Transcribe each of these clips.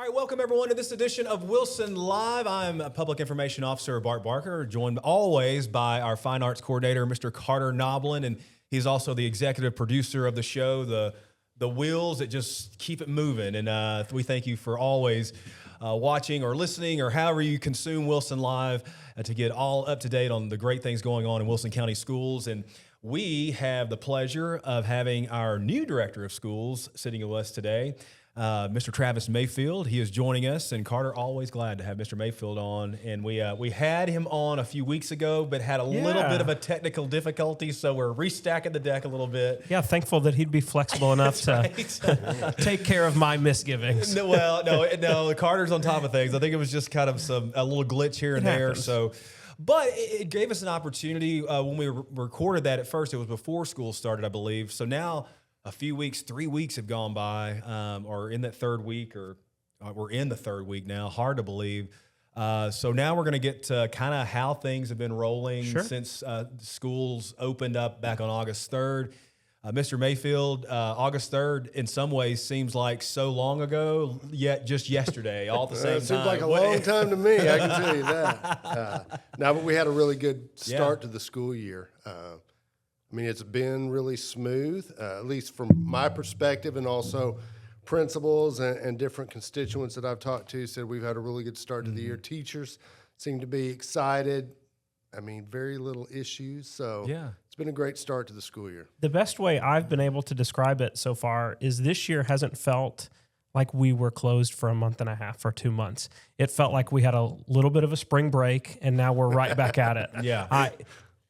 right, welcome everyone to this edition of Wilson Live. I'm Public Information Officer Bart Barker, joined always by our Fine Arts Coordinator, Mr. Carter Noblin, and he's also the executive producer of the show, the wheels that just keep it moving. And we thank you for always watching or listening or however you consume Wilson Live to get all up to date on the great things going on in Wilson County schools. And we have the pleasure of having our new director of schools sitting with us today, Mr. Travis Mayfield. He is joining us, and Carter, always glad to have Mr. Mayfield on. And we had him on a few weeks ago, but had a little bit of a technical difficulty, so we're restacking the deck a little bit. Yeah, thankful that he'd be flexible enough to take care of my misgivings. No, Carter's on top of things. I think it was just kind of a little glitch here and there. Happens. But it gave us an opportunity when we recorded that. At first, it was before school started, I believe. So now, a few weeks, 3 weeks have gone by, or in that third week, or we're in the third week now. Hard to believe. So now we're going to get to kind of how things have been rolling since schools opened up back on August 3rd. Mr. Mayfield, August 3rd in some ways seems like so long ago, yet just yesterday, all at the same time. It seems like a long time to me, I can tell you that. No, but we had a really good start to the school year. I mean, it's been really smooth, at least from my perspective, and also principals and different constituents that I've talked to said we've had a really good start to the year. Teachers seem to be excited. I mean, very little issues. So it's been a great start to the school year. The best way I've been able to describe it so far is this year hasn't felt like we were closed for a month and a half or 2 months. It felt like we had a little bit of a spring break, and now we're right back at it.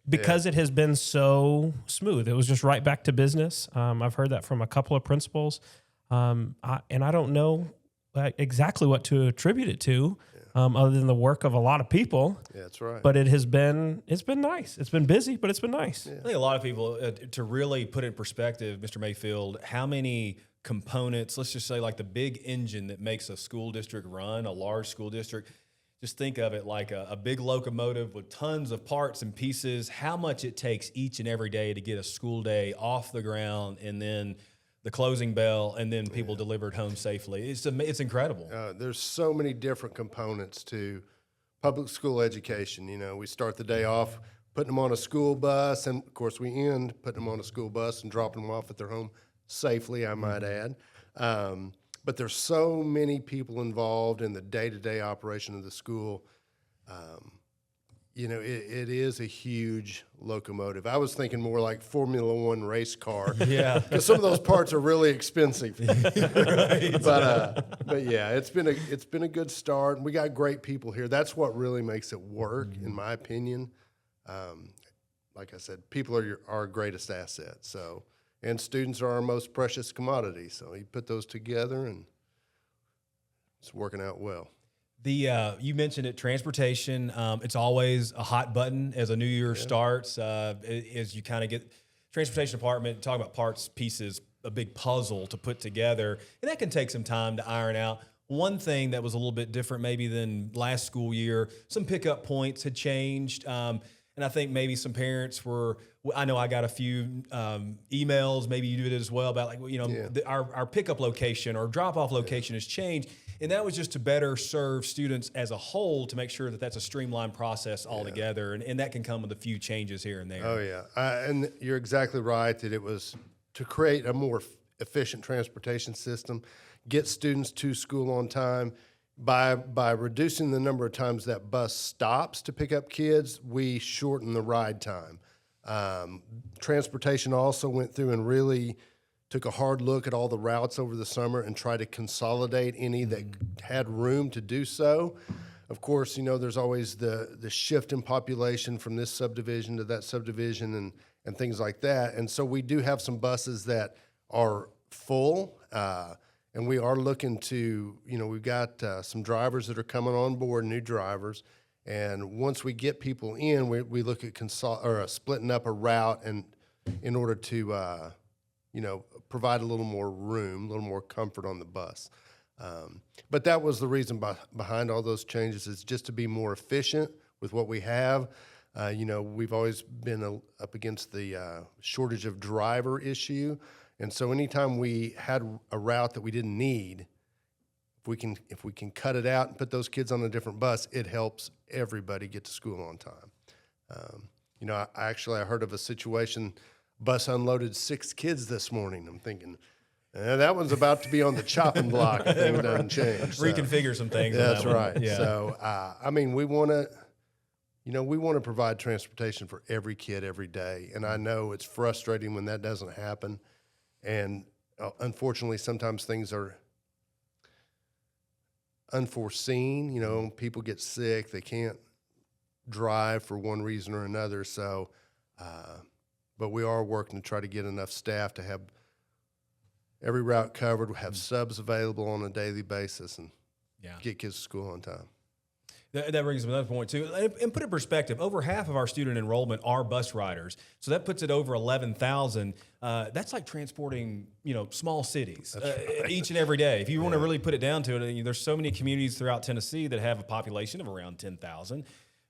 Because it has been so smooth. It was just right back to business. I've heard that from a couple of principals. And I don't know exactly what to attribute it to, other than the work of a lot of people. Yeah, that's right. But it's been nice. It's been busy, but it's been nice. I think a lot of people, to really put it in perspective, Mr. Mayfield, how many components, let's just say like the big engine that makes a school district run, a large school district, just think of it like a big locomotive with tons of parts and pieces, how much it takes each and every day to get a school day off the ground, and then the closing bell, and then people delivered home safely. It's incredible. There's so many different components to public school education. You know, we start the day off putting them on a school bus, and of course we end putting them on a school bus and dropping them off at their home safely, I might add. But there's so many people involved in the day-to-day operation of the school. You know, it is a huge locomotive. I was thinking more like Formula One race car. Yeah. Because some of those parts are really expensive. But yeah, it's been a good start. We got great people here. That's what really makes it work, in my opinion. Like I said, people are our greatest asset. So. And students are our most precious commodity. So you put those together, and it's working out well. You mentioned it, transportation. It's always a hot button as a new year starts. As you kind of get transportation department, talk about parts, pieces, a big puzzle to put together, and that can take some time to iron out. One thing that was a little bit different maybe than last school year, some pickup points had changed. And I think maybe some parents I know I got a few emails, maybe you did it as well, about like, our pickup location or drop-off location has changed. And that was just to better serve students as a whole, to make sure that that's a streamlined process altogether. And that can come with a few changes here and there. Oh, yeah. And you're exactly right that it was to create a more efficient transportation system, get students to school on time. By reducing the number of times that bus stops to pick up kids, we shorten the ride time. Transportation also went through and really took a hard look at all the routes over the summer and tried to consolidate any that had room to do so. Of course, you know, there's always the shift in population from this subdivision to that subdivision and things like that. And so we do have some buses that are full. And we are looking to, we've got some drivers that are coming on board, new drivers. And once we get people in, we look at splitting up a route, and in order to, provide a little more room, a little more comfort on the bus. But that was the reason behind all those changes, is just to be more efficient with what we have. We've always been up against the shortage of driver issue. And so anytime we had a route that we didn't need, if we can cut it out and put those kids on a different bus, it helps everybody get to school on time. I heard of a situation, bus unloaded 6 kids this morning. I'm thinking, that one's about to be on the chopping block if things doesn't change. So, Reconfigure some things. that's right. Yeah. So, we want to provide transportation for every kid every day. And I know it's frustrating when that doesn't happen. And unfortunately, sometimes things are unforeseen. People get sick. They can't drive for one reason or another. So, but we are working to try to get enough staff to have every route covered, have subs available on a daily basis, and get kids to school on time. That brings up another point, too. And put in perspective, over half of our student enrollment are bus riders. So that puts it over 11,000. That's like transporting, small cities each and every day. If you want to really put it down to it, there's so many communities throughout Tennessee that have a population of around 10,000.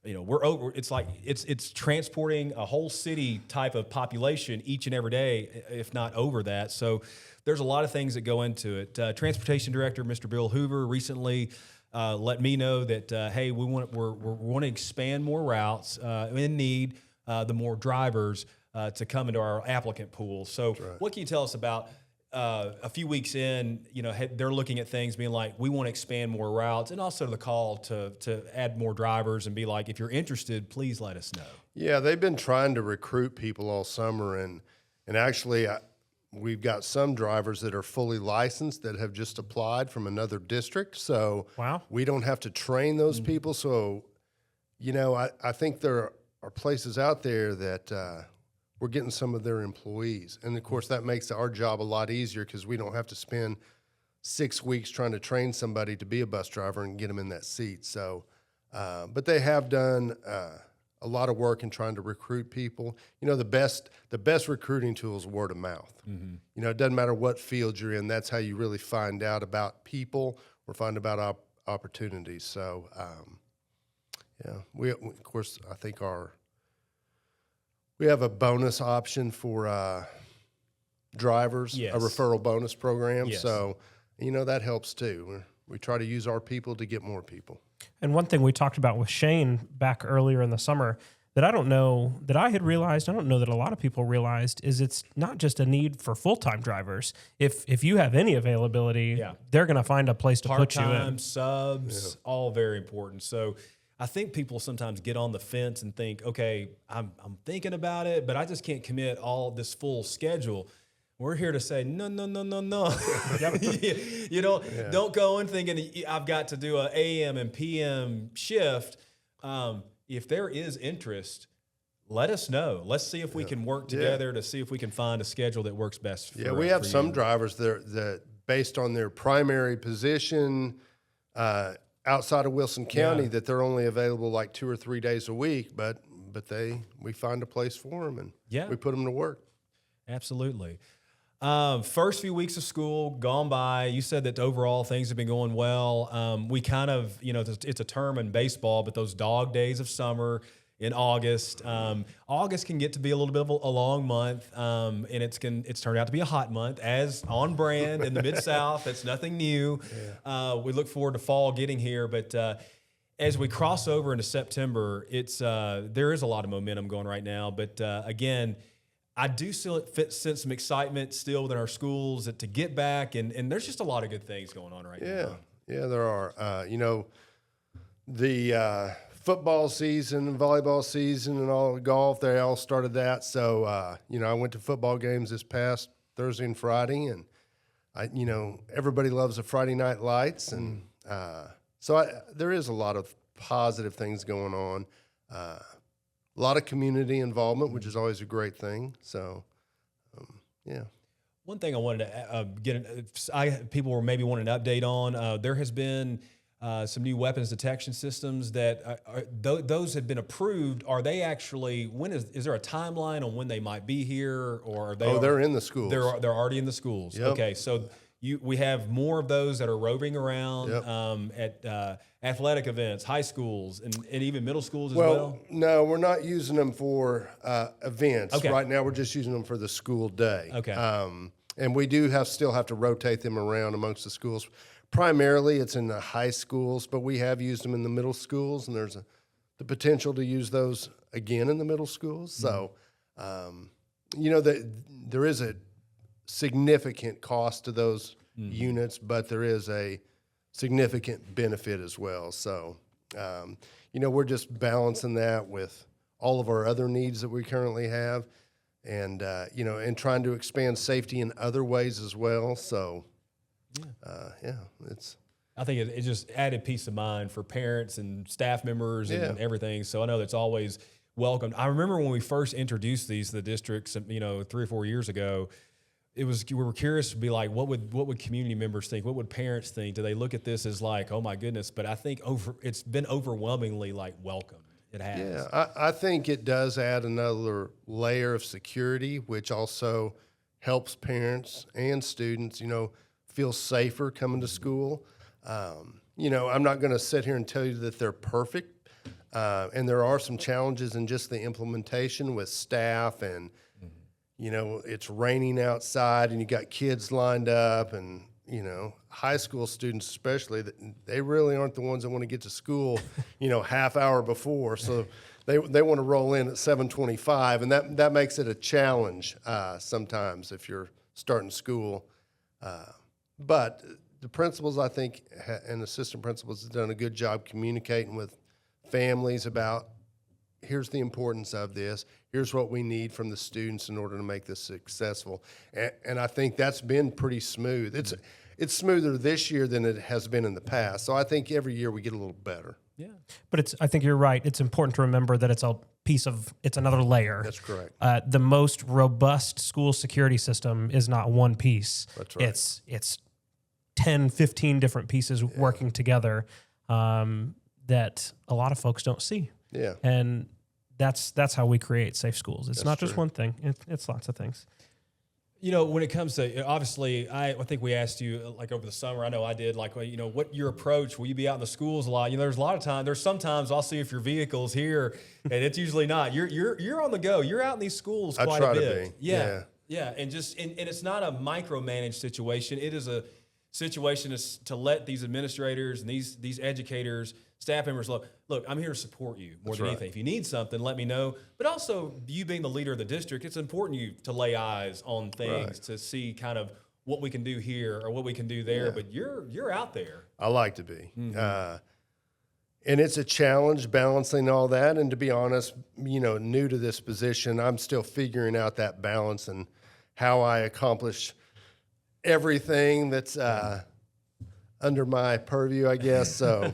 We're over. It's like it's transporting a whole city type of population each and every day, if not over that. So there's a lot of things that go into it. Transportation Director Mr. Bill Hoover recently let me know that hey, we want to expand more routes in need the more drivers to come into our applicant pool. So what can you tell us about? A few weeks in, they're looking at things being like, we want to expand more routes, and also the call to add more drivers and be like, if you're interested, please let us know. Yeah, they've been trying to recruit people all summer, and actually we've got some drivers that are fully licensed that have just applied from another district. So we don't have to train those people. So, I think there are places out there that we're getting some of their employees. And, of course, that makes our job a lot easier because we don't have to spend 6 weeks trying to train somebody to be a bus driver and get them in that seat. So, but they have done a lot of work in trying to recruit people. The best recruiting tool is word of mouth. Mm-hmm. It doesn't matter what field you're in. That's how you really find out about people or find about opportunities. So, we, of course, I think we have a bonus option for drivers, a referral bonus program. Yes. So, that helps too. We try to use our people to get more people. And one thing we talked about with Shane back earlier in the summer that I don't know that I had realized, I don't know that a lot of people realized, is it's not just a need for full-time drivers. If you have any availability, they're going to find a place to put you in. Part-time, subs, all very important. So I think people sometimes get on the fence and think, okay, I'm thinking about it, but I just can't commit all this full schedule. We're here to say, no. Don't go in thinking I've got to do a AM and PM shift. If there is interest, let us know. Let's see if we can work together to see if we can find a schedule that works best for we have some drivers that based on their primary position, outside of Wilson County, that they're only available like 2 or 3 days a week, but we find a place for them and we put them to work. Absolutely. First few weeks of school gone by, you said that overall things have been going well. We kind of, it's a term in baseball, but those dog days of summer in August, August can get to be a little bit of a long month, and it's turned out to be a hot month, as on brand in the Mid-South. That's nothing new. We look forward to fall getting here, but as we cross over into September, there is a lot of momentum going right now. But again, I do still sense some excitement still within our schools to get back, and there's just a lot of good things going on right now. Yeah, there are. The football season and volleyball season and all golf, they all started that. So, I went to football games this past Thursday and Friday, and everybody loves the Friday night lights. And there is a lot of positive things going on. A lot of community involvement, which is always a great thing. So, One thing I wanted to people were maybe wanting an update on. There has been some new weapons detection systems that those have been approved. Are they actually? Is there a timeline on when they might be here, or are they? They're in the schools. They're already in the schools. Yep. Okay, so we have more of those that are roving around at athletic events, high schools, and even middle schools as well? No, we're not using them for events. Okay. Right now, we're just using them for the school day. Okay. And we do still have to rotate them around amongst the schools, primarily it's in the high schools, but we have used them in the middle schools, and there's the potential to use those again in the middle schools. So, there is a significant cost to those units, but there is a significant benefit as well. So, we're just balancing that with all of our other needs that we currently have, and and trying to expand safety in other ways as well. So, I think it just added peace of mind for parents and staff members and everything. So I know that's always welcomed. I remember when we first introduced these to the districts, 3 or 4 years ago. We were curious to be like, what would community members think? What would parents think? Do they look at this as like, oh my goodness? But I think it's been overwhelmingly like welcomed. It has. Yeah, I think it does add another layer of security, which also helps parents and students, feel safer coming to school. I'm not going to sit here and tell you that they're perfect, and there are some challenges in just the implementation with staff and. It's raining outside and you got kids lined up, and, high school students especially, they really aren't the ones that want to get to school, half hour before. So they want to roll in at 7:25, and that makes it a challenge sometimes if you're starting school. But the principals, I think, and assistant principals have done a good job communicating with families about, here's the importance of this. Here's what we need from the students in order to make this successful. And I think that's been pretty smooth. It's smoother this year than it has been in the past. So I think every year we get a little better. Yeah. But I think you're right. It's important to remember that it's another layer. That's correct. The most robust school security system is not one piece. That's right. It's 10, 15 different pieces working together that a lot of folks don't see. Yeah. And that's how we create safe schools. It's That's not just true. one thing. It's lots of things. When it comes to, obviously, I think we asked you like over the summer, I know I did, like, what your approach, will you be out in the schools a lot? There's sometimes I'll see if your vehicle's here, and it's usually not. You're on the go. You're out in these schools quite a bit. I try to be. Yeah. And it's not a micromanaged situation. It is a situation to let these administrators and these educators, staff members, look, I'm here to support you more than anything. If you need something, let me know. But also, you being the leader of the district, it's important you to lay eyes on things to see kind of what we can do here or what we can do there. Yeah. But you're out there. I like to be. And it's a challenge balancing all that. And to be honest, new to this position, I'm still figuring out that balance and how I accomplish everything that's under my purview, I guess. So,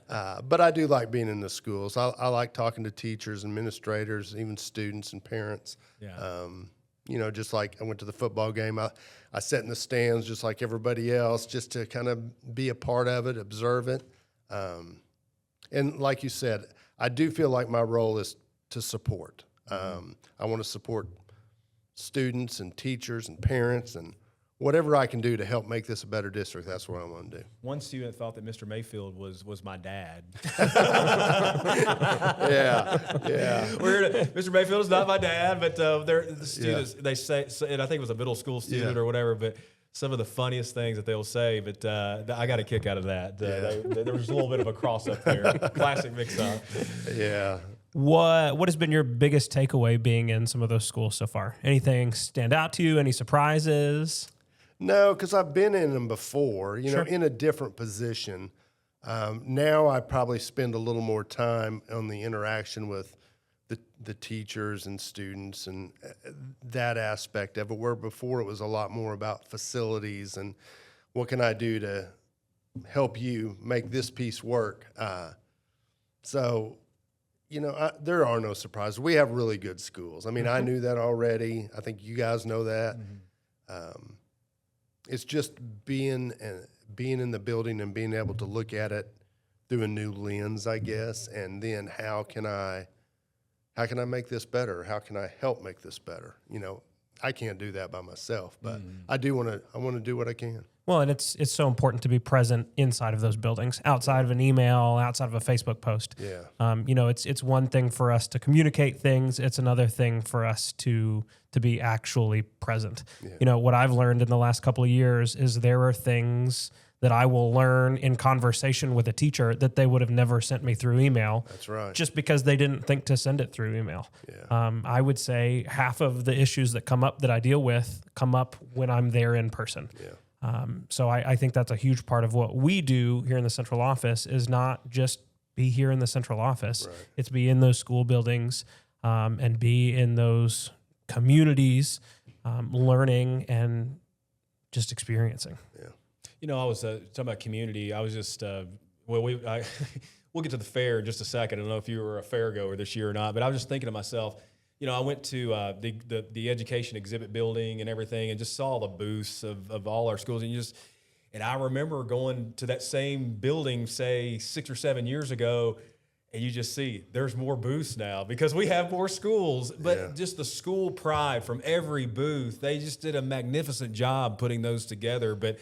but I do like being in the schools. I like talking to teachers, administrators, even students and parents. Yeah. Just like I went to the football game, I sat in the stands just like everybody else, just to kind of be a part of it, observe it. And like you said, I do feel like my role is to support. I want to support students and teachers and parents, and whatever I can do to help make this a better district, that's what I want to do. One student thought that Mr. Mayfield was my dad. Yeah. Mr. Mayfield is not my dad, but the students, they say, and I think it was a middle school student or whatever, but some of the funniest things that they'll say, but I got a kick out of that. There was a little bit of a cross-up there, classic mix-up. Yeah. What has been your biggest takeaway being in some of those schools so far? Anything stand out to you? Any surprises? No, because I've been in them before, in a different position. Now I probably spend a little more time on the interaction with the teachers and students and that aspect of it, where before it was a lot more about facilities and what can I do to help you make this piece work. There are no surprises. We have really good schools. I mean, I knew that already. I think you guys know that. It's just being in the building and being able to look at it through a new lens, I guess, and then how can I make this better? How can I help make this better? I can't do that by myself, but I want to do what I can. Well, and it's so important to be present inside of those buildings, outside of an email, outside of a Facebook post. Yeah. It's one thing for us to communicate things. It's another thing for us to be actually present. Yeah. What I've learned in the last couple of years is there are things that I will learn in conversation with a teacher that they would have never sent me through email. That's right. Just because they didn't think to send it through email. Yeah. I would say half of the issues that come up that I deal with come up when I'm there in person. Yeah. So I think that's a huge part of what we do here in the central office is not just be here in the central office. Right. It's be in those school buildings and be in those communities, learning and just experiencing. Yeah. You know, I was talking about community. I was just we'll get to the fair in just a second. I don't know if you were a fair goer this year or not, but I was just thinking to myself, you know, I went to the education exhibit building and everything, and just saw the booths of all our schools, and I remember going to that same building, say 6 or 7 years ago, and you just see there's more booths now because we have more schools. But just the school pride from every booth, they just did a magnificent job putting those together. But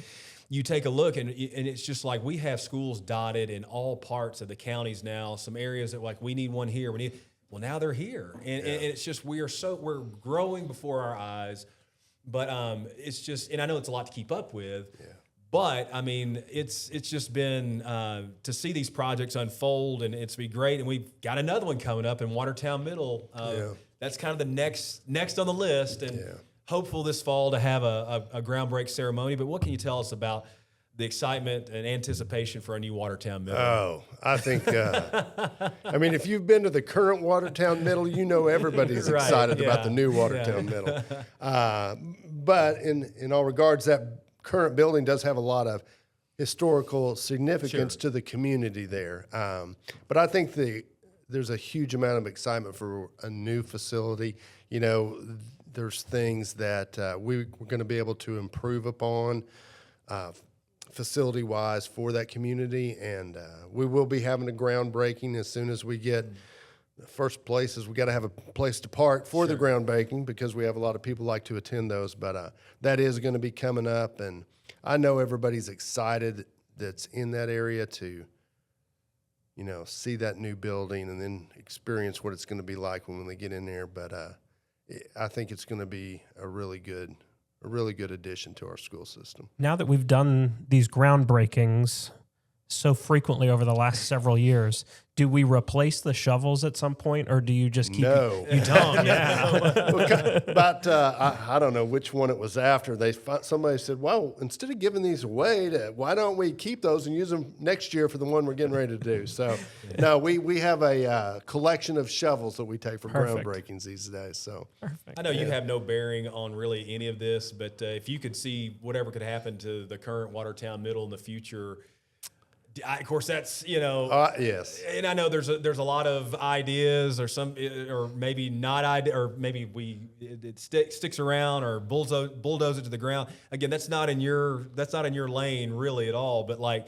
you take a look, and it's just like we have schools dotted in all parts of the counties now. Some areas that like we need one here, well, now they're here, and it's just we're growing before our eyes. But it's just, and I know it's a lot to keep up with. Yeah. But I mean, it's just been to see these projects unfold, and it's been great. And we've got another one coming up in Watertown Middle. That's kind of the next on the list, and hopeful this fall to have a groundbreak ceremony. But what can you tell us about the excitement and anticipation for a new Watertown Middle? Oh, I think, I mean, if you've been to the current Watertown Middle, you know everybody's excited about the new Watertown Middle. But in all regards, that current building does have a lot of historical significance to the community there. But I think there's a huge amount of excitement for a new facility. You know, there's things that we're going to be able to improve upon facility-wise for that community, and we will be having a groundbreaking as soon as we get the first place. Is we got to have a place to park for the groundbreaking because we have a lot of people like to attend those, but that is going to be coming up, and I know everybody's excited that's in that area to, you know, see that new building and then experience what it's going to be like when they get in there, but I think it's going to be a really good addition to our school system. Now that we've done these groundbreakings so frequently over the last several years, do we replace the shovels at some point, or do you just keep? No, you don't. Yeah. But I don't know which one it was after. Somebody said, "Well, instead of giving these away, why don't we keep those and use them next year for the one we're getting ready to do?" So, no, we have a collection of shovels that we take for groundbreakings these days. So, I know you have no bearing on really any of this, but if you could see whatever could happen to the current Watertown Middle in the future. Of course, that's, you know, yes. And I know there's a lot of ideas, or maybe not idea, or maybe it sticks around or bulldoze it to the ground. Again, that's not in your lane really at all. But like,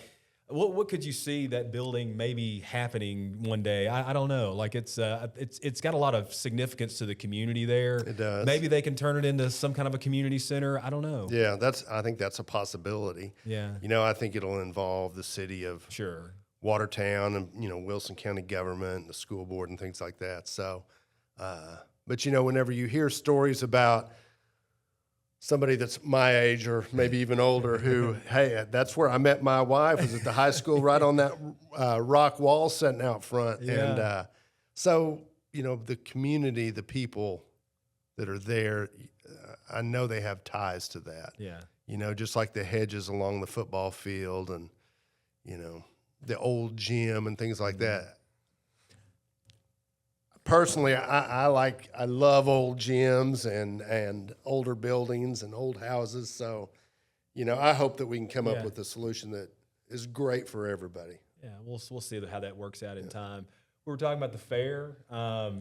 what could you see that building maybe happening one day? I don't know. Like it's got a lot of significance to the community there. It does. Maybe they can turn it into some kind of a community center. I don't know. Yeah, I think that's a possibility. Yeah. You know, I think it'll involve the city of Watertown and, you know, Wilson County government, the school board and things like that. So, but you know, whenever you hear stories about somebody that's my age or maybe even older who, hey, that's where I met my wife, was at the high school right on that rock wall sitting out front. Yeah. And so, you know, the community, the people that are there, I know they have ties to that. Yeah. You know, just like the hedges along the football field and, you know, the old gym and things like that. Personally, I love old gyms and older buildings and old houses. So, you know, I hope that we can come up with a solution that is great for everybody. Yeah, we'll see how that works out in time. We were talking about the fair.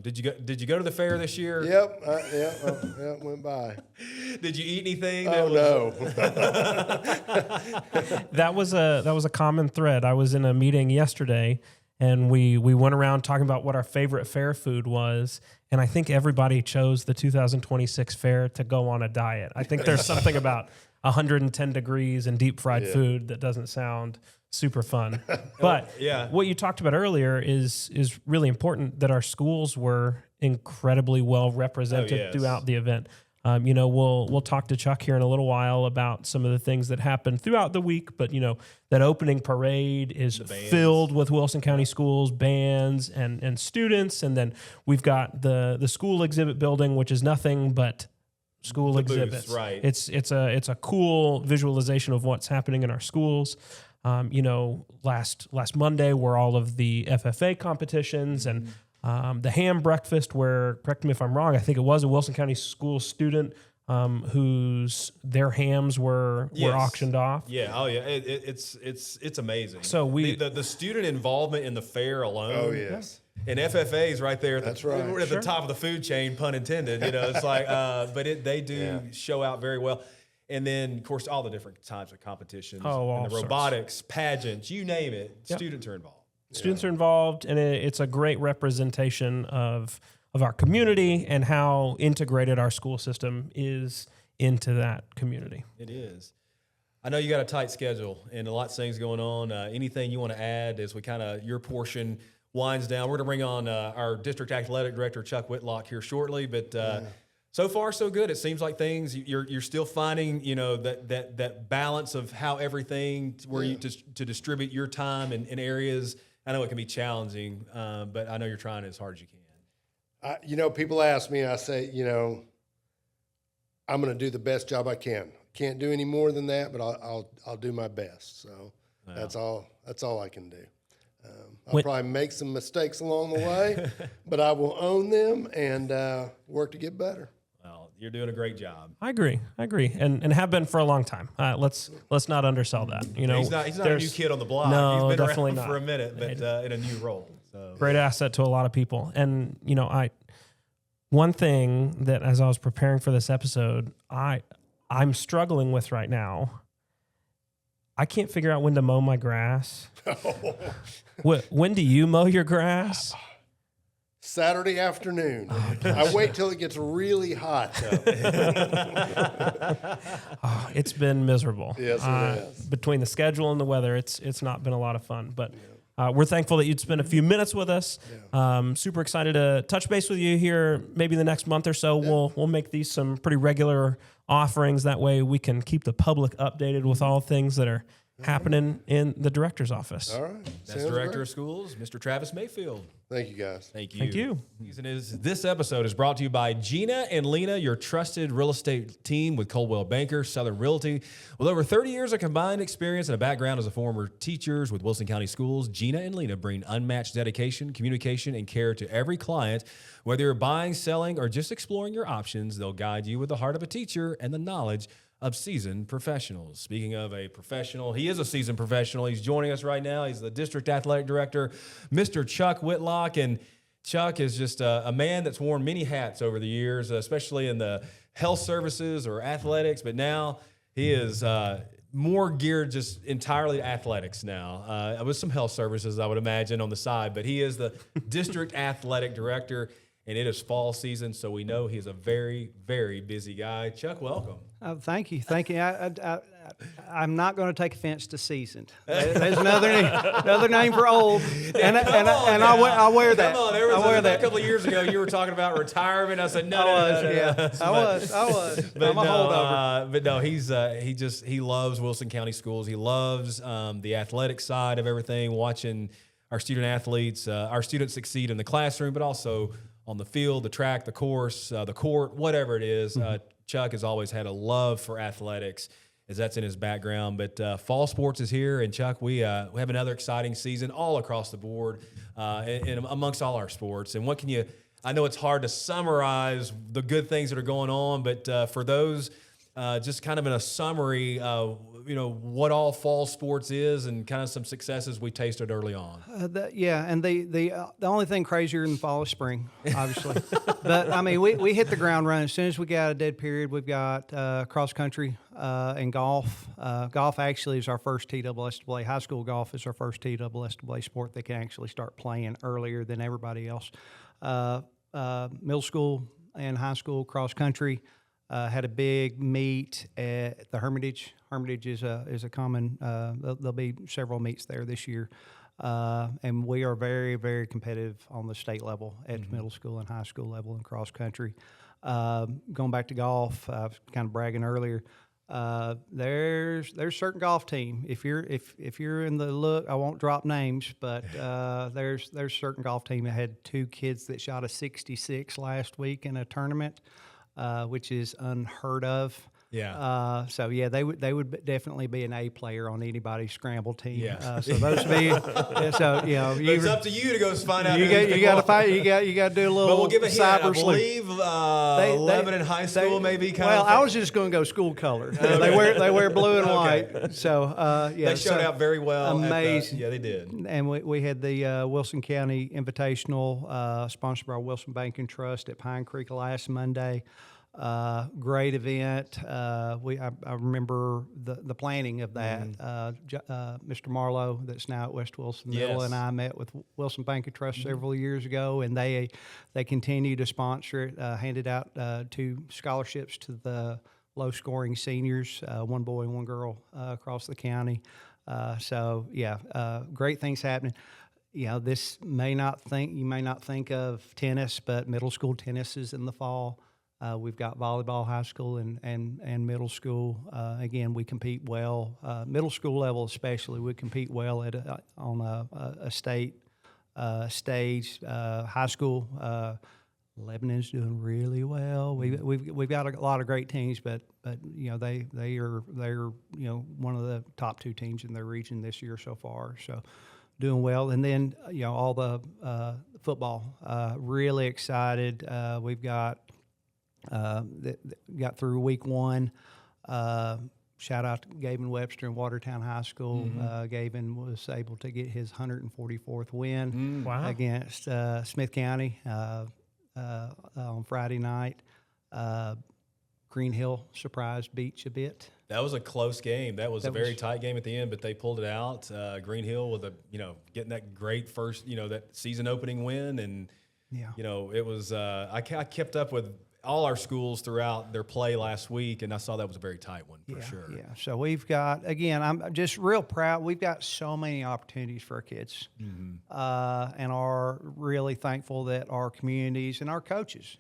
Did you go to the fair this year? Yep, went by. Did you eat anything? No. That was a common thread. I was in a meeting yesterday, and we went around talking about what our favorite fair food was, and I think everybody chose the 2026 fair to go on a diet. I think there's something about 110 degrees and deep fried food that doesn't sound super fun. But what you talked about earlier is really important, that our schools were incredibly well represented throughout the event. We'll talk to Chuck here in a little while about some of the things that happened throughout the week. But that opening parade is filled with Wilson County Schools bands and students, and then we've got the school exhibit building, which is nothing but school exhibits. Booths, right? It's a cool visualization of what's happening in our schools. Last Monday were all of the FFA competitions and the ham breakfast, where, correct me if I'm wrong, I think it was a Wilson County School student whose their hams were auctioned off. Yeah. Oh yeah. It's amazing. So the student involvement in the fair alone. Oh yes. And FFA is right there. That's right. We're at the top of the food chain, pun intended. It's like, but they do show out very well. And then, of course, all the different types of competitions. Oh, and the robotics, pageants, you name it. Yep. Students are involved. Students are involved, and it's a great representation of our community and how integrated our school system is into that community. It is. I know you got a tight schedule and a lot of things going on. Anything you want to add as we your portion winds down? We're going to bring on our district athletic director, Chuck Whitlock, here shortly, but so far so good. It seems like things you're still finding, that balance of how everything you to distribute your time in areas. I know it can be challenging, but I know you're trying as hard as you can. People ask me, I say, I'm going to do the best job I can. Can't do any more than that, but I'll do my best. So that's all I can do. I'll probably make some mistakes along the way, but I will own them and work to get better. Well, you're doing a great job. I agree, and have been for a long time. Let's not undersell that. He's not a new kid on the block. No, he's been definitely around not. for a minute, but in a new role. So. Great asset to a lot of people. And one thing that, as I was preparing for this episode, I'm struggling with right now. I can't figure out when to mow my grass. When do you mow your grass? Saturday afternoon. I wait till it gets really hot. It's been miserable. Yes, it is. Between the schedule and the weather, it's not been a lot of fun. But we're thankful that you'd spend a few minutes with us. Super excited to touch base with you here maybe the next month or so. We'll make these some pretty regular offerings. That way we can keep the public updated with all things that are happening in the director's office. All right. That's Director of Schools, Mr. Travis Mayfield. Thank you, guys. Thank you. Thank you. This episode is brought to you by Gina and Lena, your trusted real estate team with Coldwell Banker, Southern Realty. With over 30 years of combined experience and a background as a former teachers with Wilson County Schools, Gina and Lena bring unmatched dedication, communication, and care to every client. Whether you're buying, selling, or just exploring your options, they'll guide you with the heart of a teacher and the knowledge of seasoned professionals. Speaking of a professional, he is a seasoned professional. He's joining us right now. He's the district athletic director, Mr. Chuck Whitlock. And Chuck is just a man that's worn many hats over the years, especially in the health services or athletics. But now he is more geared just entirely to athletics now, with some health services, I would imagine, on the side. But he is the district athletic director, and it is fall season, so we know he's a very, very busy guy. Chuck, welcome. Thank you. I'm not going to take offense to seasoned. There's another name for old, and I wear that. Come on, I wear that. A couple of years ago, you were talking about retirement. I said, no. I was. But I'm a holdover. But no, he loves Wilson County Schools. He loves the athletic side of everything, watching our student athletes, our students succeed in the classroom, but also on the field, the track, the course, the court, whatever it is. Chuck has always had a love for athletics, as that's in his background. But fall sports is here, and Chuck, we have another exciting season all across the board, and amongst all our sports. And what can you? I know it's hard to summarize the good things that are going on, but for those, just kind of in a summary, what all fall sports is, and kind of some successes we tasted early on. And the only thing crazier than fall is spring, obviously. But I mean, we hit the ground running as soon as we got out of dead period. We've got cross country and golf. Golf actually is our first TSSAA. High school golf is our first TSSAA sport that can actually start playing earlier than everybody else. Middle school and high school cross country. Had a big meet at the Hermitage. Hermitage is a common. There'll be several meets there this year, and we are very, very competitive on the state level at middle school and high school level in cross country. Going back to golf, I was kind of bragging earlier. There's certain golf team. If you're in the look, I won't drop names, but there's certain golf team that had 2 kids that shot a 66 last week in a tournament, which is unheard of. Yeah. So yeah, they would definitely be an A player on anybody's scramble team. Yeah. So those would be. So It's up to you to go find out. You got to fight. You got to do a little. But we'll give a hint. I believe They- 11 in high school, maybe. Well, I was just going to go school color. They wear blue and white. So yeah, They showed out very well. Amazing. Yeah, they did. And we had the Wilson County Invitational, sponsored by Wilson Bank and Trust at Pine Creek last Monday. Great event. I remember the planning of that. Mr. Marlowe, that's now at West Wilson Middle, Yes. and I met with Wilson Bank and Trust several years ago, and they continue to sponsor it. Handed out 2 scholarships to the low-scoring seniors, 1 boy and 1 girl across the county. So yeah, great things happening. This you may not think of tennis, but middle school tennis is in the fall. We've got volleyball, high school and middle school. Again, we compete well. Middle school level especially, we compete well on a state stage. High school, Lebanon's doing really well. We've got a lot of great teams, but they're one of the top 2 teams in their region this year so far. So doing well. And then all the football, really excited. We've got through week 1. Shout out to Gavin Webster in Watertown High School. Gavin was able to get his 144th win against Smith County on Friday night. Green Hill surprised Beach a bit. That was a close game. That was a very tight game at the end, but they pulled it out. Green Hill with getting that great first, that season opening win, and it was. I kept up with all our schools throughout their play last week, and I saw that was a very tight one for sure. Yeah, so we've got, again, I'm just real proud. We've got so many opportunities for our kids, and are really thankful that our communities and our coaches,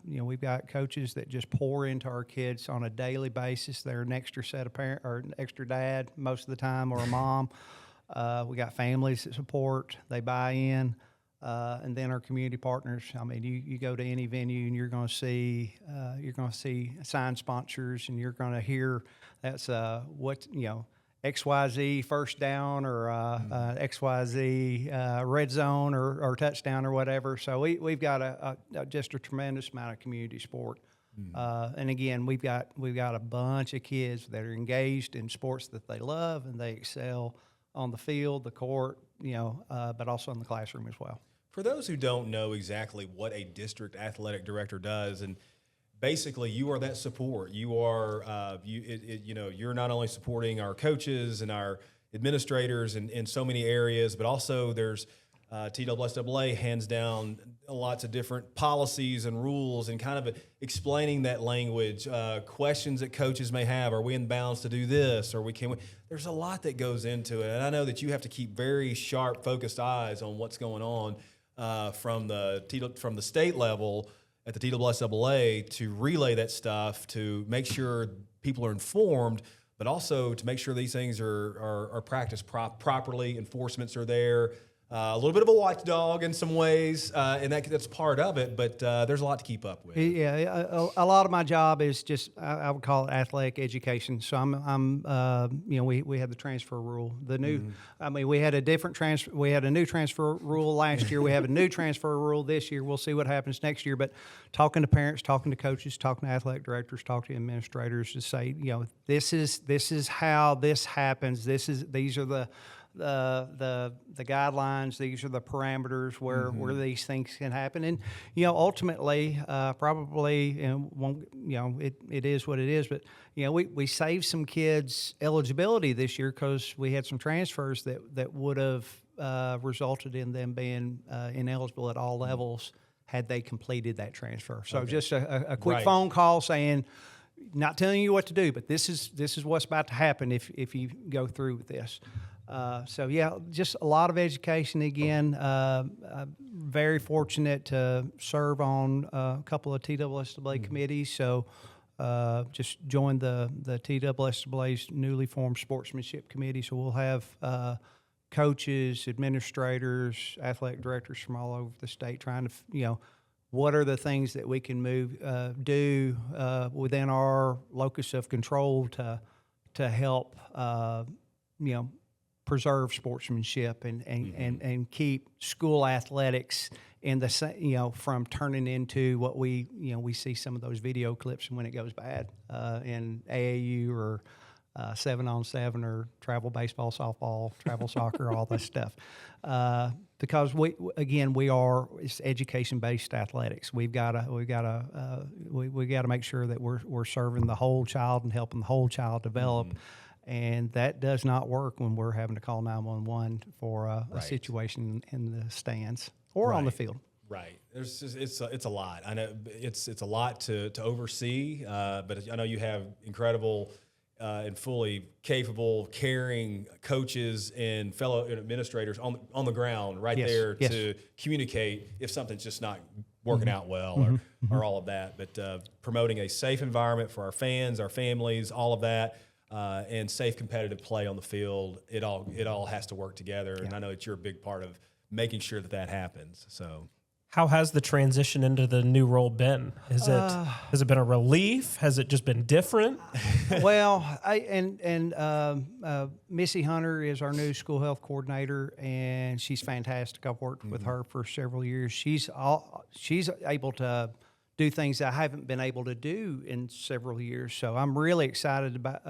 we've got coaches that just pour into our kids on a daily basis. They're an extra set of parent or an extra dad most of the time, or a mom. We got families that support, they buy in. And then our community partners. I mean, you go to any venue and you're going to see signed sponsors, and you're going to hear that's XYZ first down, or XYZ red zone or touchdown or whatever. So we've got just a tremendous amount of community support. And again, we've got a bunch of kids that are engaged in sports that they love, and they excel on the field, the court, but also in the classroom as well. For those who don't know exactly what a district athletic director does, and basically you are that support. You are, you're not only supporting our coaches and our administrators in so many areas, but also there's TSSAA hands down lots of different policies and rules, and kind of explaining that language, questions that coaches may have. Are we in bounds to do this? Or there's a lot that goes into it. And I know that you have to keep very sharp, focused eyes on what's going on from the state level at the TSSAA to relay that stuff, to make sure people are informed, but also to make sure these things are practiced properly, enforcements are there. A little bit of a watchdog in some ways, and that's part of it, but there's a lot to keep up with. Yeah, a lot of my job is just, I would call it athletic education. So we had the transfer rule. The new, we had we had a new transfer rule last year. We have a new transfer rule this year. We'll see what happens next year. But talking to parents, talking to coaches, talking to athletic directors, talking to administrators to say, this is how this happens. These are the guidelines. These are the parameters where these things can happen, and ultimately, probably, it is what it is. But we saved some kids eligibility this year because we had some transfers that would have resulted in them being ineligible at all levels had they completed that transfer. So just a quick phone call saying, not telling you what to do, but this is what's about to happen if you go through with this. So yeah, just a lot of education again. Very fortunate to serve on a couple of TWSAA committees. So just joined the TWSAA's newly formed sportsmanship committee. So we'll have coaches, administrators, athletic directors from all over the state trying to, what are the things that we can do within our locus of control to help, preserve sportsmanship and keep school athletics in the from turning into what we see some of those video clips when it goes bad in AAU or 7-on-7 or travel baseball, softball, travel soccer, all this stuff. Because it's education-based athletics. We got to make sure that we're serving the whole child and helping the whole child develop. And that does not work when we're having to call 911 for a situation in the stands or on the field. Right. It's a lot. I know it's a lot to oversee, but I know you have incredible and fully capable, caring coaches and fellow administrators on the ground there to communicate if something's just not working out well or all of that. But promoting a safe environment for our fans, our families, all of that. And safe competitive play on the field, it all has to work together. And I know it's your big part of making sure that happens. So, how has the transition into the new role been? Has it been a relief? Has it just been different? Well, Missy Hunter is our new school health coordinator, and she's fantastic. I've worked with her for several years. She's able to do things I haven't been able to do in several years. So I'm really excited about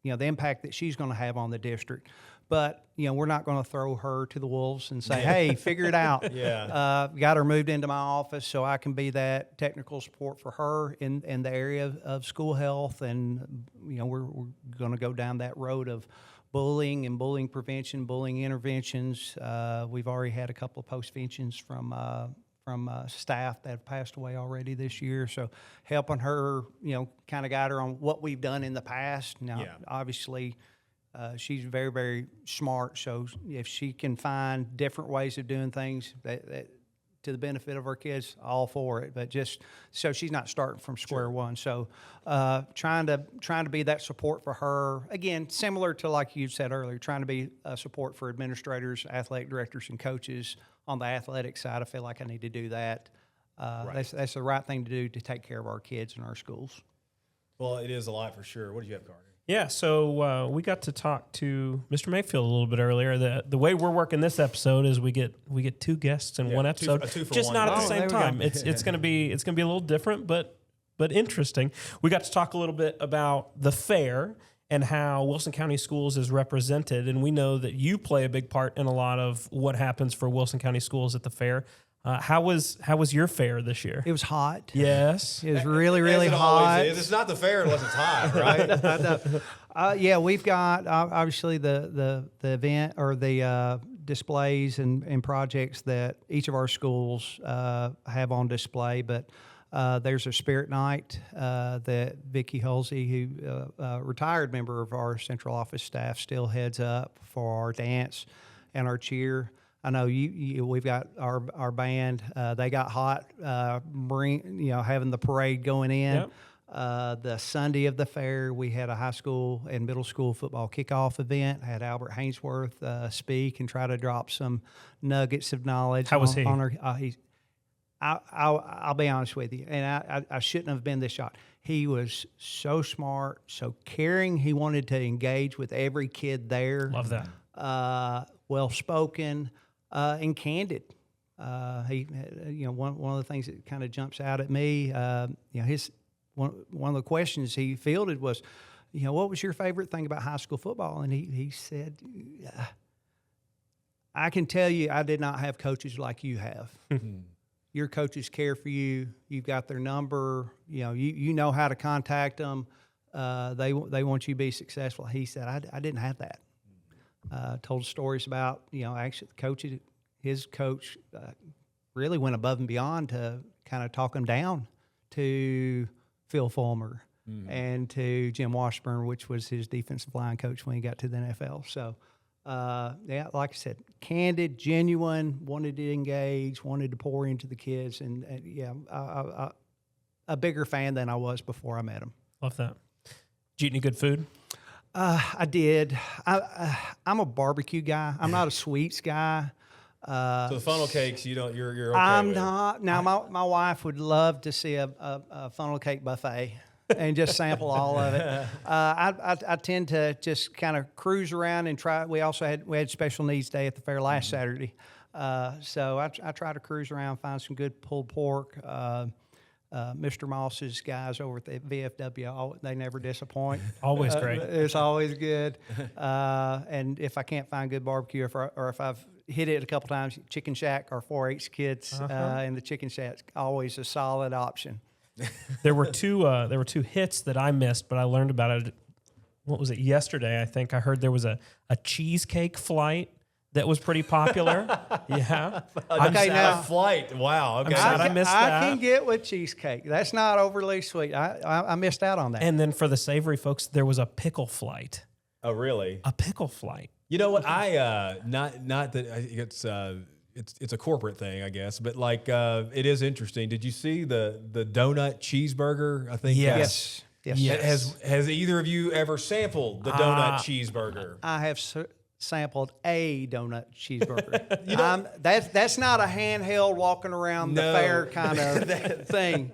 the impact that she's going to have on the district. But we're not going to throw her to the wolves and say, "Hey, figure it out." Got her moved into my office so I can be that technical support for her in the area of school health, and we're going to go down that road of bullying and bullying prevention, bullying interventions. We've already had a couple of postventions from staff that have passed away already this year. So helping her, kind of guide her on what we've done in the past. Now, obviously, she's very, very smart. So if she can find different ways of doing things that to the benefit of our kids, all for it. But just so she's not starting from square one. So trying to be that support for her. Again, similar to like you said earlier, trying to be a support for administrators, athletic directors, and coaches on the athletic side. I feel like I need to do that. That's the right thing to do to take care of our kids and our schools. Well, it is a lot for sure. What do you have, Carter? Yeah, so we got to talk to Mr. Mayfield a little bit earlier. The way we're working this episode is we get two guests in one episode, just not at the same time. It's gonna be a little different, but interesting. We got to talk a little bit about the fair and how Wilson County Schools is represented, and we know that you play a big part in a lot of what happens for Wilson County Schools at the fair. How was your fair this year? It was hot. Yes. It was really, really As it hot. always is. It's not the fair unless it's hot, right? Yeah, we've got obviously the event or the displays and projects that each of our schools have on display. But there's a spirit night that Vicki Hulsey, who retired member of our central office staff, still heads up for our dance and our cheer. I know we've got our band. They got hot, having the parade going in. Yep. The Sunday of the fair, we had a high school and middle school football kickoff event. Had Albert Hainsworth speak and try to drop some nuggets of knowledge. How was he? I'll be honest with you, and I shouldn't have been this shocked. He was so smart, so caring. He wanted to engage with every kid there. Love that. Well spoken. And candid. He, one of the things that kind of jumps out at me, his one of the questions he fielded was, what was your favorite thing about high school football? And he said, I can tell you, I did not have coaches like you have. Your coaches care for you. You've got their number. You know how to contact them. They want you to be successful. He said, I didn't have that. Told stories about, actually his coach really went above and beyond to kind of talk him down to Phil Fulmer and to Jim Washburn, which was his defensive line coach when he got to the NFL. So Yeah, like I said, candid, genuine, wanted to engage, wanted to pour into the kids, and yeah, a bigger fan than I was before I met him. Love that. Did you eat any good food? I did. I'm a barbecue guy. I'm not a sweets guy. So the funnel cakes, you're okay I'm with. not. Now, my wife would love to see a funnel cake buffet and just sample all of it. I tend to just kind of cruise around and try. We had special needs day at the fair last Saturday, so I try to cruise around, find some good pulled pork. Mr. Moss's guys over at the VFW, they never disappoint. Always great. It's always good. And if I can't find good barbecue, or if I've hit it a couple times, Chicken Shack, our 4-H kids in the Chicken Shack's always a solid option. There were two hits that I missed, but I learned about it. What was it, yesterday? I think I heard there was a cheesecake flight that was pretty popular. Yeah. Okay, now flight. Wow. Okay. I missed that. I can get with cheesecake. That's not overly sweet. I missed out on that. And then for the savory folks, there was a pickle flight. Oh, really? A pickle flight. You know what? I not that it's a corporate thing, I guess, but like it is interesting. Did you see the donut cheeseburger? I think Yes. Yes. Has either of you ever sampled the donut cheeseburger? I have sampled a donut cheeseburger. That's not a handheld walking around the fair kind of thing.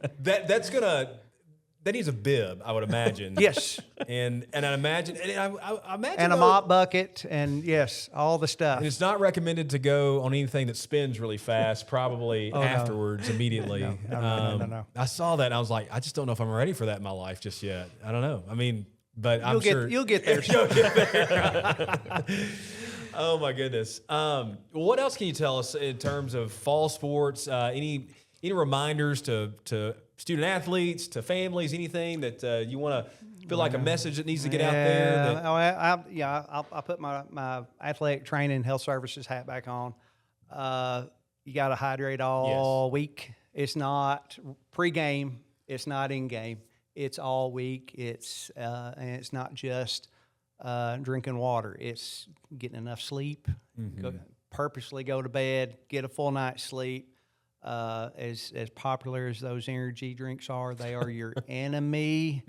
That needs a bib, I would imagine. Yes. And I imagine I imagine And a mop bucket, and yes, all the stuff. And it's not recommended to go on anything that spins really fast, probably afterwards, immediately. No. I saw that and I was like, I just don't know if I'm ready for that in my life just yet. I don't know. I mean, but I'm sure You'll get there. you'll get there. Oh my goodness. What else can you tell us in terms of fall sports? Any reminders to student athletes, to families, anything that you want to feel like a message that needs to get out there? I'll put my athletic training and health services hat back on. You got to hydrate all week. It's not pregame. It's not in game. It's all week. And it's not just drinking water. It's getting enough sleep. Purposely go to bed. Get a full night's sleep. As popular as those energy drinks are, they are your enemy.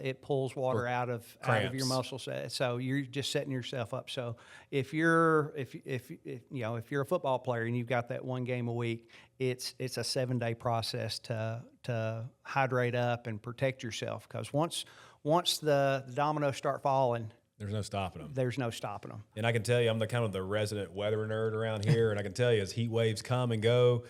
It pulls water out of your muscles, so you're just setting yourself up. So if you're a football player and you've got that one game a week, it's a 7-day process to hydrate up and protect yourself, because once the dominoes start falling, There's no stopping them. There's no stopping them. And I can tell you, I'm the kind of the resident weather nerd around here, and I can tell you, as heat waves come and go,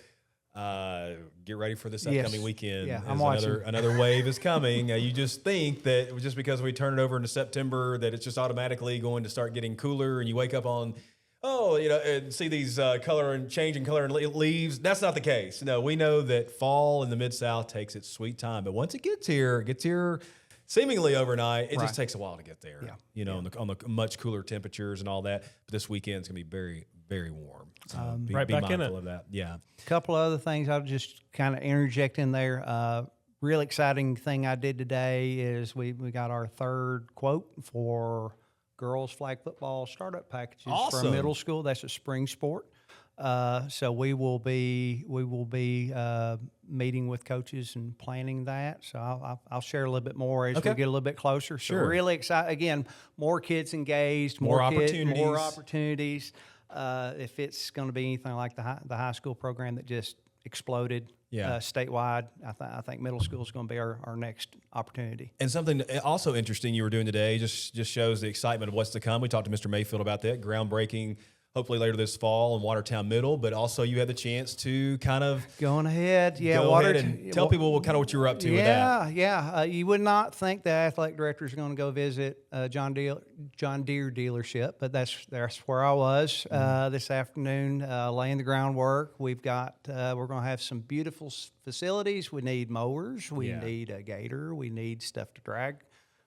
get ready for this upcoming weekend. Yeah, as I'm watching. Another wave is coming. You just think that just because we turn it over into September, that it's just automatically going to start getting cooler, and you wake up on, and see these changing color and leaves. That's not the case. No, we know that fall in the Mid-South takes its sweet time, but once it gets here seemingly overnight. It just takes a while to get there. On the much cooler temperatures and all that. But this weekend's gonna be very, very warm. So be back in mindful it. of that. Yeah. A couple of other things I'll just kind of interject in there. Real exciting thing I did today is we got our third quote for girls flag football startup packages Awesome. for middle school. That's a spring sport. So we will be meeting with coaches and planning that. So I'll share a little bit more as we get a little bit closer. So Sure. really excited. Again, more kids engaged, More kids, opportunities. more opportunities. If it's going to be anything like the high school program that just exploded statewide, I think middle school is going to be our next opportunity. And something also interesting you were doing today just shows the excitement of what's to come. We talked to Mr. Mayfield about that, groundbreaking hopefully later this fall in Watertown Middle, but also you had the chance to kind of Going ahead, go ahead and tell people what you were up to with that. You would not think the athletic director is going to go visit John Deere dealership, but that's where I was this afternoon, laying the groundwork. We're going to have some beautiful facilities. We need mowers. We need a gator. We need stuff to drag.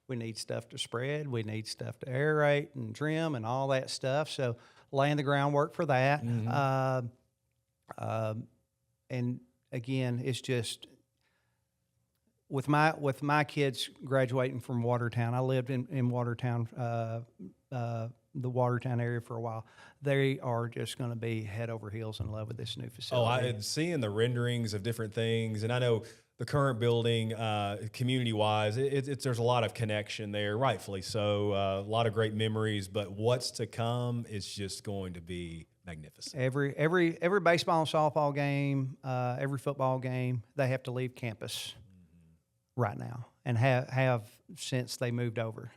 We need stuff to spread. We need stuff to aerate and trim and all that stuff. So laying the groundwork for that. And again, it's just with my kids graduating from Watertown. I lived in Watertown the Watertown area for a while. They are just going to be head over heels in love with this new facility. I'm seeing the renderings of different things, and I know the current building, community-wise, there's a lot of connection there, rightfully so. A lot of great memories, but what's to come is just going to be magnificent. Every baseball and softball game, every football game, they have to leave campus right now, and have since they moved over.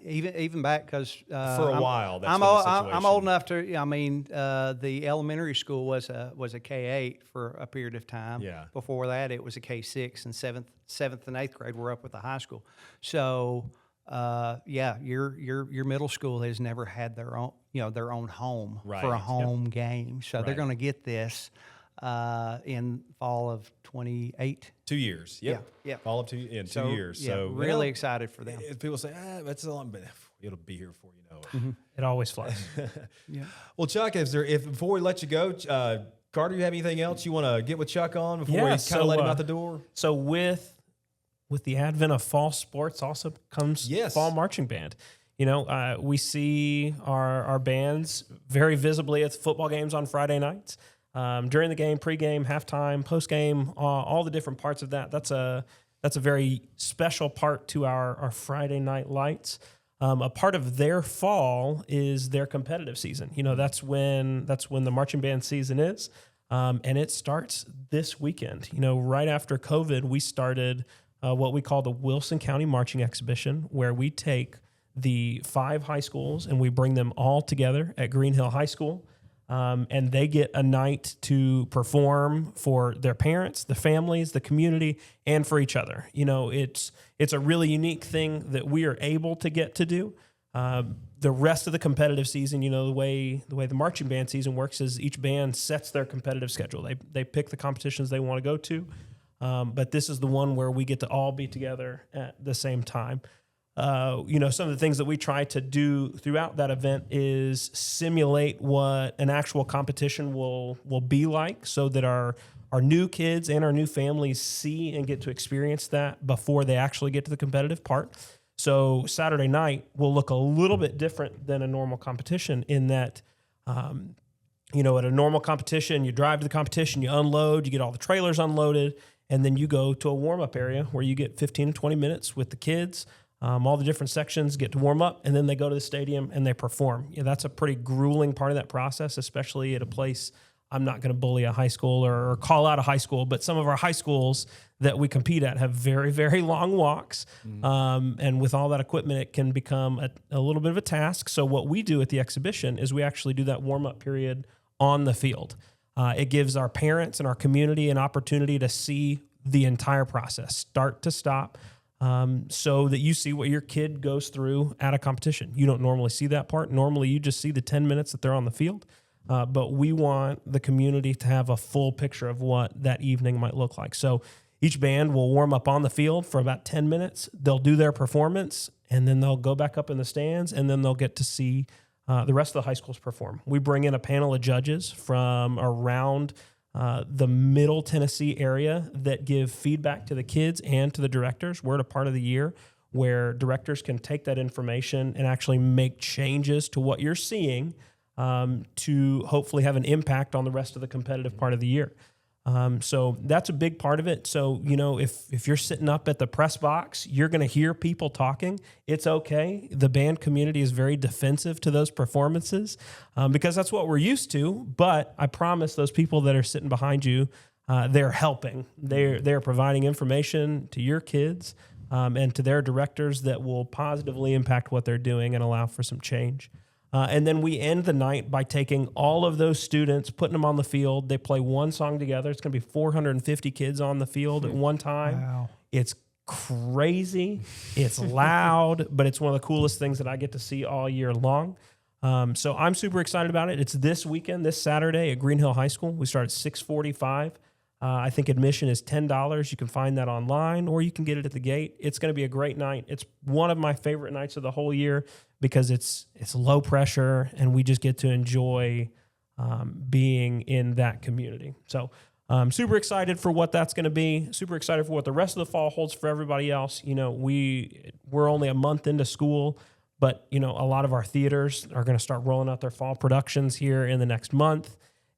Even back because For a while, that's I'm been the old, situation. I'm old enough to. I mean, the elementary school was a K-8 for a period of time. Yeah. Before that, it was a K-6, and seventh and eighth grade were up with the high school. So, your middle school has never had their own home Right. for a Yep. home game. So they're Right. going to get this in fall of 28. 2 years. Yep. Yeah. All of 2 in 2 So, years. yeah, So really excited for them. People say, that's a long, but it'll be here before you know it. It always flies. Yeah. Well, Chuck, before we let you go, Carter, you have anything else you want to get with Chuck on before we kind of let him out the door? So with the advent of fall sports also comes Yes. fall marching band. We see our bands very visibly at football games on Friday nights. During the game, pregame, halftime, postgame, all the different parts of that. That's a very special part to our Friday night lights. A part of their fall is their competitive season. That's when the marching band season is, and it starts this weekend. Right after COVID, we started what we call the Wilson County Marching Exhibition, where we take the 5 high schools and we bring them all together at Green Hill High School. And they get a night to perform for their parents, the families, the community, and for each other. It's a really unique thing that we are able to get to do. The rest of the competitive season, the way the marching band season works is each band sets their competitive schedule. They pick the competitions they want to go to, but this is the one where we get to all be together at the same time. Some of the things that we try to do throughout that event is simulate what an actual competition will be like, so that our new kids and our new families see and get to experience that before they actually get to the competitive part. So Saturday night will look a little bit different than a normal competition in that, at a normal competition, you drive to the competition, you unload, you get all the trailers unloaded, and then you go to a warm-up area where you get 15 to 20 minutes with the kids. All the different sections get to warm up, and then they go to the stadium and they perform. That's a pretty grueling part of that process, especially at a place. I'm not going to bully a high school or call out a high school, but some of our high schools that we compete at have very, very long walks. And with all that equipment, it can become a little bit of a task. So what we do at the exhibition is we actually do that warm-up period on the field. It gives our parents and our community an opportunity to see the entire process, start to stop. So that you see what your kid goes through at a competition. You don't normally see that part. Normally, you just see the 10 minutes that they're on the field. But we want the community to have a full picture of what that evening might look like. So each band will warm up on the field for about 10 minutes. They'll do their performance, and then they'll go back up in the stands, and then they'll get to see the rest of the high schools perform. We bring in a panel of judges from around the Middle Tennessee area that give feedback to the kids and to the directors. We're at a part of the year where directors can take that information and actually make changes to what you're seeing to hopefully have an impact on the rest of the competitive part of the year. So that's a big part of it. So, if you're sitting up at the press box, you're going to hear people talking. It's okay. The band community is very defensive to those performances because that's what we're used to. But I promise those people that are sitting behind you, they're helping. They're providing information to your kids and to their directors that will positively impact what they're doing and allow for some change. And then we end the night by taking all of those students, putting them on the field. They play one song together. It's going to be 450 kids on the field at one time. Wow. It's crazy. It's loud, but it's one of the coolest things that I get to see all year long. So I'm super excited about it. It's this weekend, this Saturday at Green Hill High School. We start at 6:45. I think admission is $10. You can find that online, or you can get it at the gate. It's going to be a great night. It's one of my favorite nights of the whole year because it's low pressure, and we just get to enjoy being in that community. So I'm super excited for what that's going to be. Super excited for what the rest of the fall holds for everybody else. We're only a month into school, But, a lot of our theaters are going to start rolling out their fall productions here in the next month.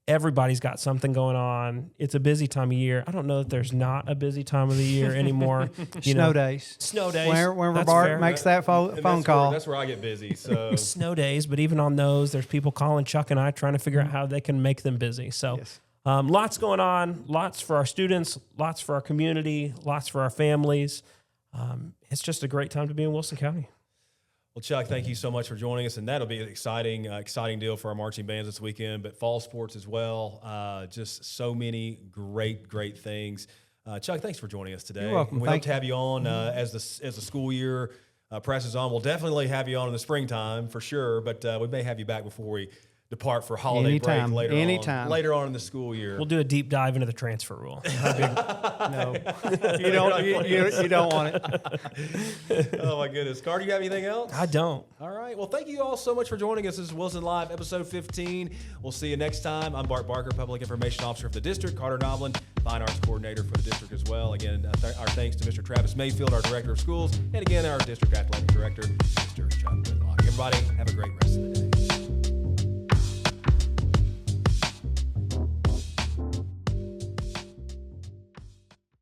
Everybody's got something going on. It's a busy time of year. I don't know that there's not a busy time of the year anymore. Snow days. Snow days. Whenever That's Bart fair. makes that phone And call. that's where I get busy. So Snow days, but even on those, there's people calling Chuck and I trying to figure out how they can make them busy. So Yes. lots going on, lots for our students, lots for our community, lots for our families. It's just a great time to be in Wilson County. Well, Chuck, thank you so much for joining us, and that'll be an exciting deal for our marching bands this weekend, but fall sports as well. Just so many great things. Chuck, thanks for joining us today. You're welcome. We hope to have you on as the school year presses on. We'll definitely have you on in the springtime for sure, but we may have you back before we depart for holiday Anytime. break Anytime. later on in the school year. We'll do a deep dive into the transfer rule. No, you don't want it. Oh my goodness, Carter, you have anything else? I don't. All right. Well, thank you all so much for joining us. This is Wilson Live, episode 15. We'll see you next time. I'm Bart Barker, Public Information Officer for the district. Carter Noblin, Fine Arts Coordinator for the district as well. Again, our thanks to Mr. Travis Mayfield, our Director of Schools, and again, our District Athletic Director, Mr. Chuck Whitlock. Everybody,